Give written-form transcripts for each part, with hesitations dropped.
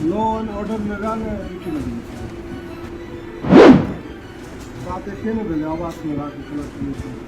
Law and order में रहने रुचि लगी बात एके ने भेले आवास में राखी कलेक्टर।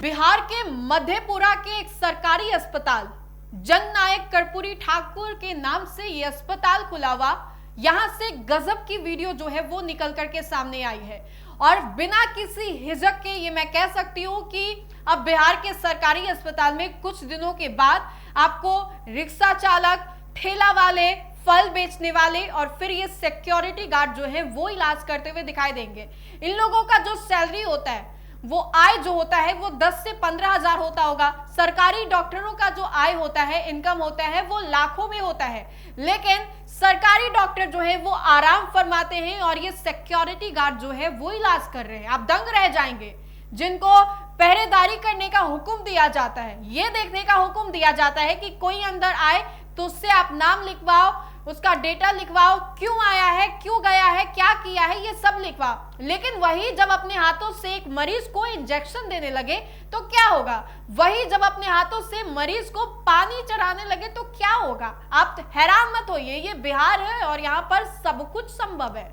बिहार के मधेपुरा के एक सरकारी अस्पताल जननायक कर्पूरी ठाकुर के नाम से ये अस्पताल खुला हुआ, यहां से गजब की वीडियो जो है वो निकल करके सामने आई है और बिना किसी हिचक के ये मैं कह सकती हूं कि अब बिहार के सरकारी अस्पताल में कुछ दिनों के बाद आपको रिक्शा चालक, ठेला वाले, फल बेचने वाले और फिर ये सिक्योरिटी गार्ड जो है वो इलाज करते हुए दिखाई देंगे। इन लोगों का जो सैलरी होता है, वो आय जो होता है वो 10 से 15 हजार होता होगा। सरकारी डॉक्टरों का जो आय होता है, इनकम होता है, वो लाखों में होता है। लेकिन सरकारी डॉक्टर जो है वो आराम फरमाते हैं और ये सिक्योरिटी गार्ड जो है वो इलाज कर रहे हैं। आप दंग रह जाएंगे। जिनको पहरेदारी करने का हुक्म दिया जाता है, ये देखने का हुक्म दिया जाता है कि कोई अंदर आए तो उससे आप नाम लिखवाओ, उसका डेटा लिखवाओ, क्यों आया है, क्यों गया है, क्या किया है, ये सब लिखवाओ। लेकिन वही जब अपने हाथों से एक मरीज को इंजेक्शन देने लगे तो क्या होगा? वही जब अपने हाथों से मरीज को पानी चढ़ाने लगे तो क्या होगा? आप हैरान मत होइए, ये बिहार है और यहाँ पर सब कुछ संभव है।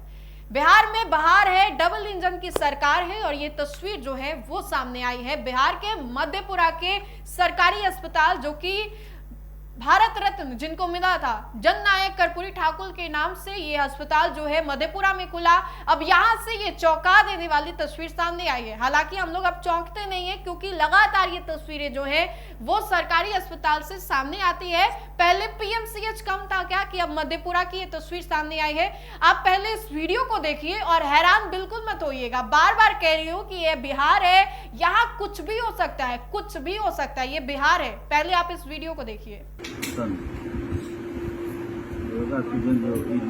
बिहार में बहार है, डबल इंजन की सरकार है और ये तस्वीर जो है वो सामने आई है बिहार के मधेपुरा के सरकारी अस्पताल, जो कि भारत रत्न जिनको मिला था जननायक कर्पूरी ठाकुर के नाम से ये अस्पताल जो है मधेपुरा में खुला। अब यहां से ये चौंका देने वाली तस्वीर सामने आई है। हालांकि हम लोग अब चौंकते नहीं है क्योंकि लगातार ये तस्वीरें जो है वो सरकारी अस्पताल से सामने आती है। पहले पीएमसीएच कम था क्या कि अब मधेपुरा की ये तस्वीर सामने आई है। आप पहले इस वीडियो को देखिए और हैरान बिल्कुल मत होइएगा। बार बार कह रही हूँ कि ये बिहार है, यहाँ कुछ भी हो सकता है, कुछ भी हो सकता है, ये बिहार है। पहले आप इस वीडियो को देखिए। लॉ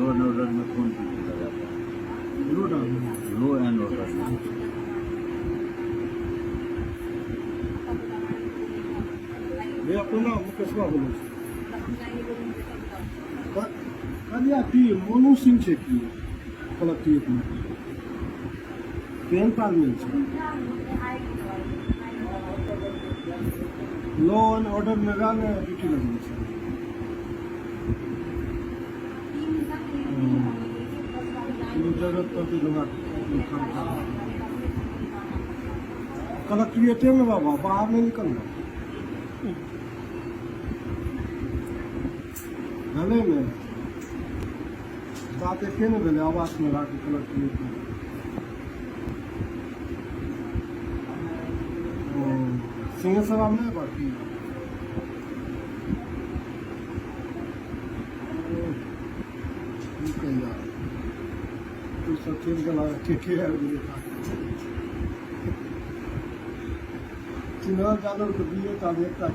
एंड ऑर्डर में कौन चीज जाता है? लॉ एंड ऑर्डर में मैं अपना मुकेश बाबू कलिया की मोनू सिंह छे की कलेक्ट्रेट में पेन कार्ड मिल छे। लॉ एंड ऑर्डर में रहने रुचि लगी छे। जरूरत पड़ती कलेक्ट्रेट में बाबा बाहर नहीं निकलना भले में बात एके ने भेले आवास में राखी कलेक्ट्रेट में सिंहेश्वर में बाकी तो सब चीज का ठीक है। चिन्ह जानवर को दिए तो देखता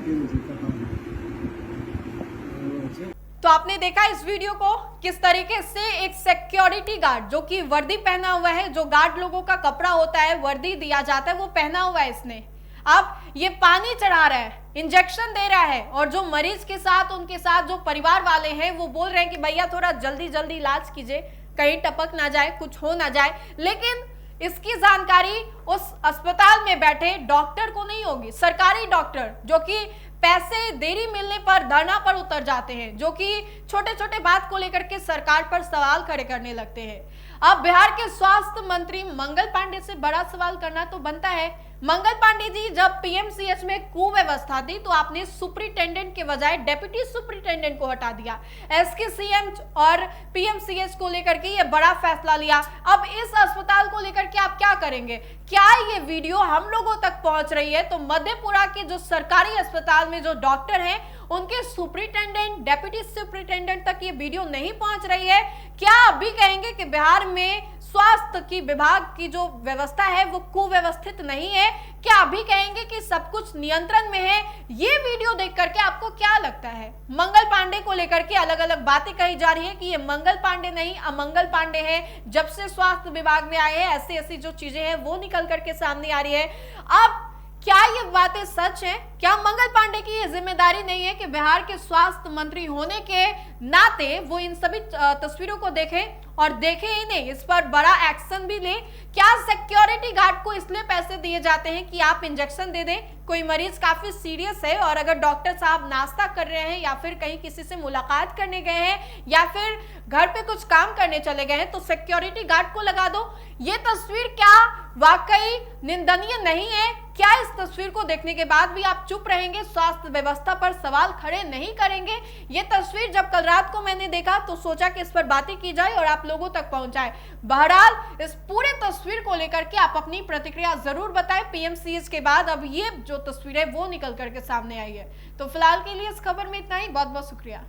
तो आपने देखा इस वीडियो को किस तरीके से एक सिक्योरिटी गार्ड जो कि वर्दी पहना हुआ है, जो गार्ड लोगों का कपड़ा होता है, वर्दी दिया जाता है, वो पहना हुआ है इसने। अब ये पानी चढ़ा रहा है, इंजेक्शन दे रहा है और जो मरीज के साथ, उनके साथ जो परिवार वाले हैं वो बोल रहे हैं कि भैया थोड़ा जल्दी जल्दी इलाज कीजिए, कहीं टपक ना जाए, कुछ हो ना जाए। लेकिन इसकी जानकारी उस अस्पताल में बैठे डॉक्टर को नहीं होगी। सरकारी डॉक्टर जो कि पैसे देरी मिलने पर धरना पर उतर जाते हैं, जो कि छोटे छोटे बात को लेकर के सरकार पर सवाल खड़े करने लगते हैं। अब बिहार के स्वास्थ्य मंत्री मंगल पांडे से बड़ा सवाल करना तो बनता है। मंगल पांडे जी, जब पीएमसीएच में कुव्यवस्था थी तो आपने सुपरिटेंडेंट के बजाय डेप्यूटी सुपरिटेंडेंट को हटा दिया। एसकेसीएम और पीएमसीएच को लेकर के ये बड़ा फैसला लिया। अब इस अस्पताल को लेकर के आप क्या करेंगे? क्या ये वीडियो हम लोगों तक पहुंच रही है? तो मधेपुरा के जो सरकारी अस्पताल में जो डॉक्टर हैं उनके सुपरिटेंडेंट, डेप्यूटी सुपरिटेंडेंट तक ये वीडियो नहीं पहुंच रही है। क्या अभी कहेंगे कि बिहार में स्वास्थ्य की विभाग की जो व्यवस्था है वो कुव्यवस्थित नहीं है? क्या अभी कहेंगे कि सब कुछ नियंत्रण में है? ये वीडियो देख करके आपको क्या लगता है? मंगल पांडे को लेकर के अलग अलग बातें कही जा रही है कि ये मंगल पांडे नहीं अमंगल पांडे हैं। जब से स्वास्थ्य विभाग में आए हैं ऐसी ऐसी जो चीजें हैं वो निकल करके सामने आ रही है। अब क्या ये बातें सच हैं? क्या मंगल पांडे की ये जिम्मेदारी नहीं है कि बिहार के स्वास्थ्य मंत्री होने के नाते वो इन सभी तस्वीरों को देखें और देखें ही नहीं, इस पर बड़ा एक्शन भी ले? क्या सिक्योरिटी गार्ड को इसलिए पैसे दिए जाते हैं कि आप इंजेक्शन दे दें? कोई मरीज काफी सीरियस है और अगर डॉक्टर साहब नाश्ता कर रहे हैं या फिर कहीं किसी से मुलाकात करने गए हैं या फिर घर पे कुछ काम करने चले गए हैं तो सिक्योरिटी गार्ड को लगा दो। ये तस्वीर क्या वाकई निंदनीय नहीं है? क्या इस तस्वीर को देखने के बाद भी आप चुप रहेंगे, स्वास्थ्य व्यवस्था पर सवाल खड़े नहीं करेंगे? ये तस्वीर जब कल रात को मैंने देखा तो सोचा कि इस पर बातें की जाए और आप लोगों तक पहुंचाए। बहरहाल इस पूरे तस्वीर को लेकर के आप अपनी प्रतिक्रिया जरूर बताएं। पीएमसीएच के बाद अब ये जो तस्वीर है वो निकल करके सामने आई है। तो फिलहाल के लिए इस खबर में इतना ही। बहुत बहुत शुक्रिया।